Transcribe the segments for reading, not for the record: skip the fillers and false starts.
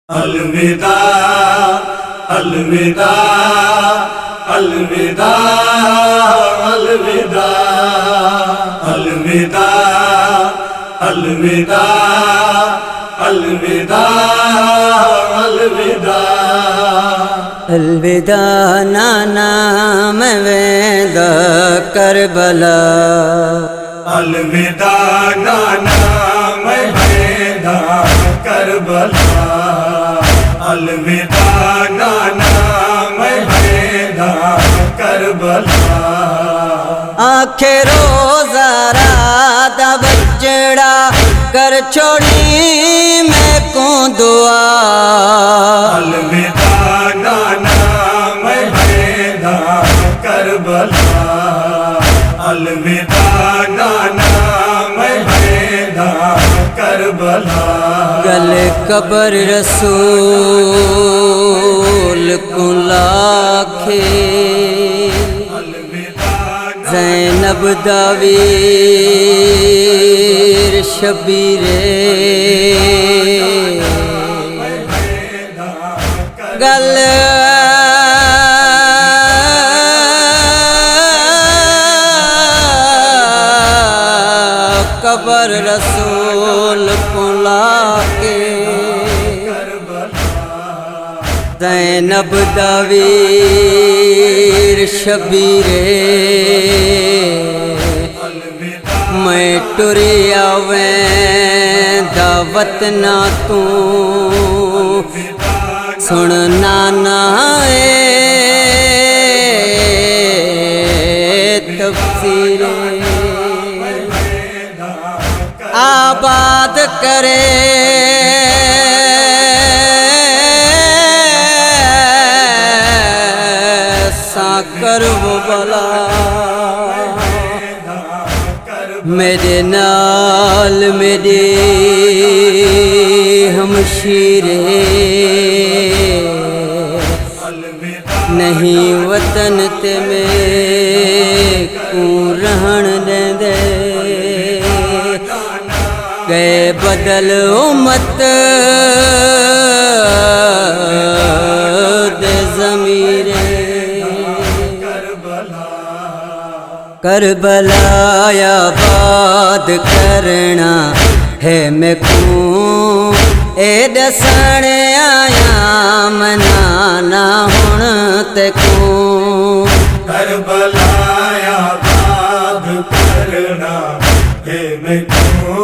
अलविदा अलविदा अलविदा अलविदा अलविदा अलविदा अलविदा अलविदा अलविदा नाना मैं वेंदा करबला। अलविदा नाना मैं वेंदा करबला। अलविदा नाना मैं वेंदा करबला। आखे रोज़ा रात बजड़ा कर छोड़ी मैं को दुआ। अलविदा नाना मैं वेंदा करबला। अलविदा नाना मैं वेंदा करबला। गल कबर रसूल को लाखे ज़ैनब दावीर शबीरे। गल कबर रसूल को लाके ज़ैनब दावीर शबीरे। मैं टुरिया वेंदा वतना तू सुन नाना तफसीरे। आबाद करे साकर वो बला। मेरे नाल मेरे हमशीरे नहीं वतन ते में को रहन दे। गए बदल उम्मत दे ज़मीरे। करबला आबाद करना है मैं को ए दसण आया मनाना हुण ते को। करबला आबाद करना है मैं को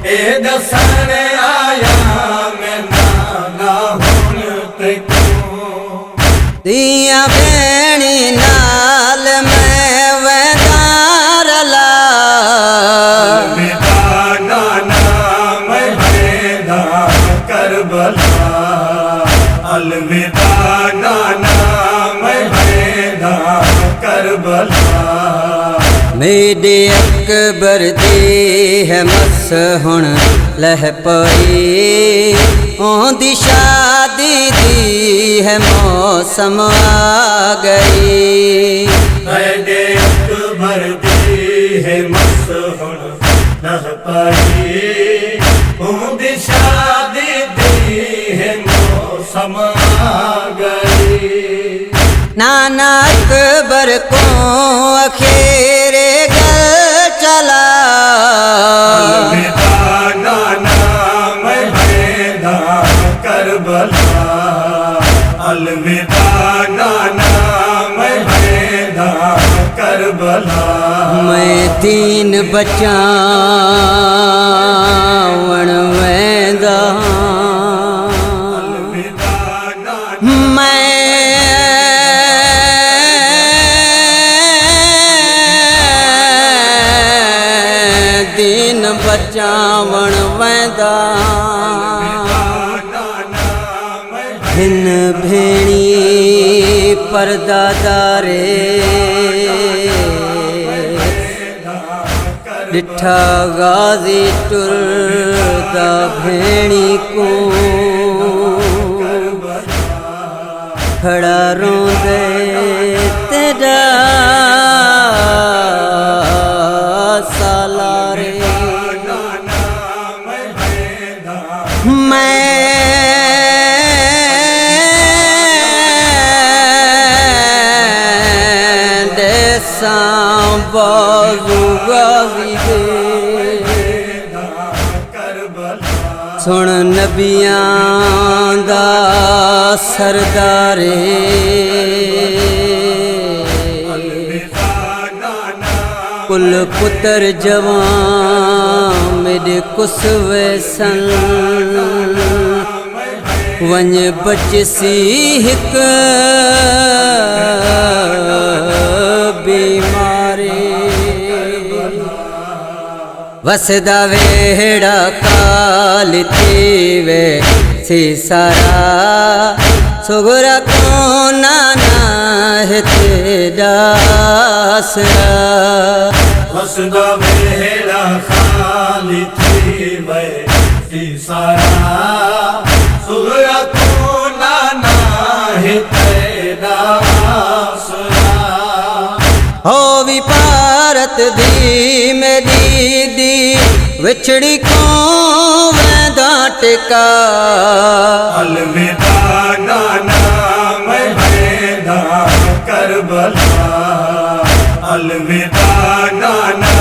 ए दसण आया मैं नाना हुण ते को। दिया भेणी नाल मैं वेदारला। अलविदा नाना मैं वेंदा करबला। अलविदा नाना मैं वेंदा करबला। मेरे अकबर दी है मस हुण लह पई। ओंदी शादी दी है मौसम आ गई। मेरे अकबर दी है मस हुण लह पई। ओंदी शादी दी है मौसम आ गई। नाना अकबर को अखेरे गल चला। अलविदा नाना मैं वेंदा करबला। अलविदा नाना मैं वेंदा करबला। मैं दीन बचावण वेंदा। मैं दीन बचावण वेंदा। हिन भेणी परदादारे डिठा गाजी टुरदा भेणी को। खड़ा रोंदे तेरा सालारे। मैं बाजू गाजी दे करबला सुन नबियां दा सरदारे कुल पुत्र जवान मेरे कुसवे सन वंज बचसी हिक बीमारी वसदा वेड़ा काल थीवे सी सारा सुगरा को नाना है तेरा आसरा वसदा वेड़ा खाली थी वे सी सारा सुगरा को नाना है तेरा आसरा हो विपारत दी मेरी दी विछड़ी को वेदा टिका अलविदा नाना मैं हैदा करबला अलविदा नाना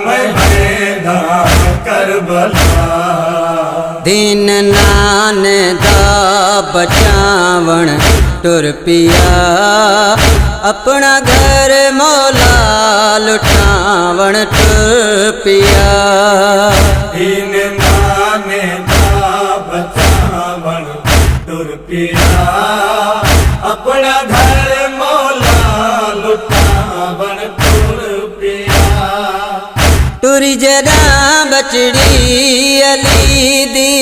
मैं हैदा करबला दिन नान दा बचावण टुर पिया अपना घर मौला लुटावण टुर पिया इन नाने दा बचावण टुर पिया अपना घर मौला लुटावण टुर पिया टुरी जरा बचड़ी अली दी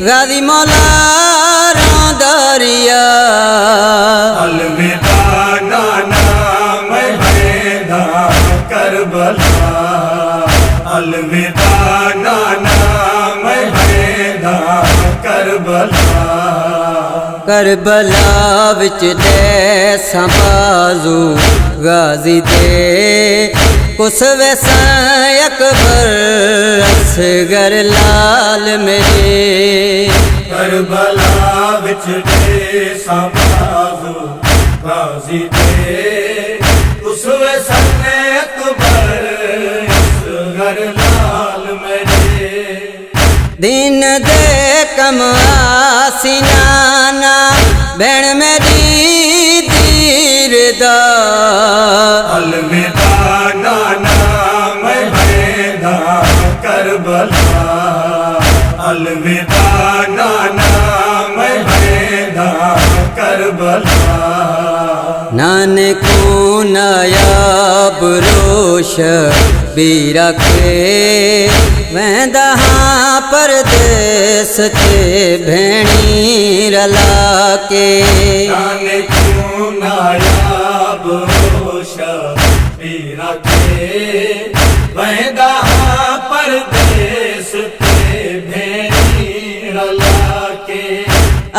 गाजी मौला दरिया अलविदा नाना मैं हैदा करबला अलविदा नाना मैं हैदा करबला करबला विच दे संबाजू गाजी दे कुसवे अकबर असगर लाल मेरे करबला विच दे संबाजू गाजी दे उस वसने अकबर असगर लाल मेरे दिन दे कम आसिनाना भेण मेरी दीरदा अलविदा नाना मैं हैदा करबला अलविदा नाना मैं हैदा करबला नानक नायाब रोश बीरा के वेंदा हाँ परदेस ते भेणी रला के नानक नायाब रोश बीरा के वेंदा परदेस ते भेणी रला के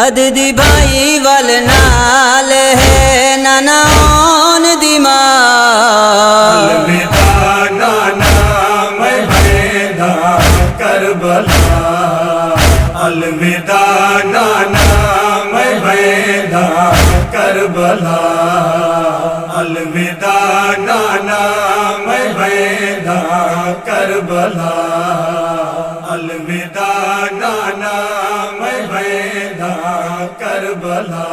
अददी भाई वाल नाल है नानान दी माल अलविदा नाना मैं हैदा करबला अलविदा नाना मैं हैदा करबला अलविदा नाना मैं हैदा करबला अलविदा नाना मैं हैदा करबला।